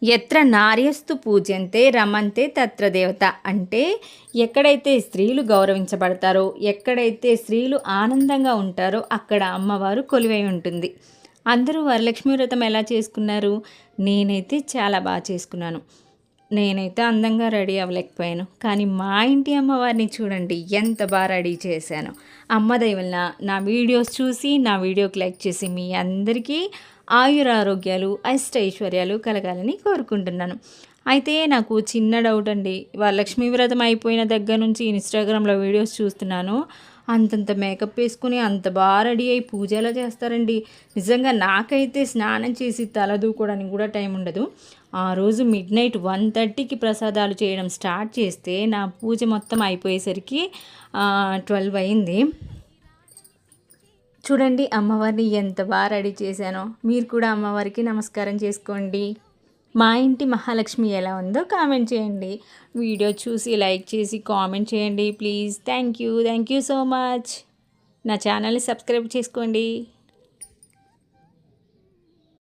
ఎత్ర నార్యస్తు పూజ్యంతే రమంతే తత్ర దేవత అంటే ఎక్కడైతే స్త్రీలు గౌరవించబడతారో, ఎక్కడైతే స్త్రీలు ఆనందంగా ఉంటారో అక్కడ అమ్మవారు కొలువై ఉంటుంది. అందరూ వరలక్ష్మి వ్రతం ఎలా చేసుకున్నారు? నేనైతే చాలా బాగా చేసుకున్నాను. నేనైతే అందంగా రెడీ అవ్వలేకపోయాను. కానీ మా ఇంటి అమ్మవారిని చూడండి ఎంత బాగా రెడీ చేశాను. అమ్మ దయ వలన నా వీడియోస్ చూసి, నా వీడియోకి లైక్ చేసి మీ అందరికీ ఆయురారోగ్యాలు, అష్టైశ్వర్యాలు కలగాలని కోరుకుంటున్నాను. అయితే నాకు చిన్న డౌట్ అండి. వరలక్ష్మి వ్రతం అయిపోయిన దగ్గర నుంచి ఇన్‌స్టాగ్రామ్‌లో వీడియోస్ చూస్తున్నాను. అంతంత మేకప్ వేసుకొని అంత బాగా రెడీ అయ్యి పూజ ఎలా చేస్తారండి? నిజంగా నాకైతే స్నానం చేసి తల దూకోవడానికి కూడా టైం ఉండదు. ఆ రోజు మిడ్‌నైట్ 1:30కి ప్రసాదాలు చేయడం స్టార్ట్ చేస్తే నా పూజ మొత్తం అయిపోయేసరికి 12 అయింది. చూడండి అమ్మవారిని ఎంత బాగా రెడీ చేశానో. మీరు కూడా అమ్మవారికి నమస్కారం చేసుకోండి. మా ఇంటి మహాలక్ష్మి ఎలా ఉందో కామెంట్ చేయండి. వీడియో చూసి లైక్ చేసి కామెంట్ చేయండి please. Thank you so much. నా ఛానల్ని సబ్స్క్రైబ్ చేసుకోండి.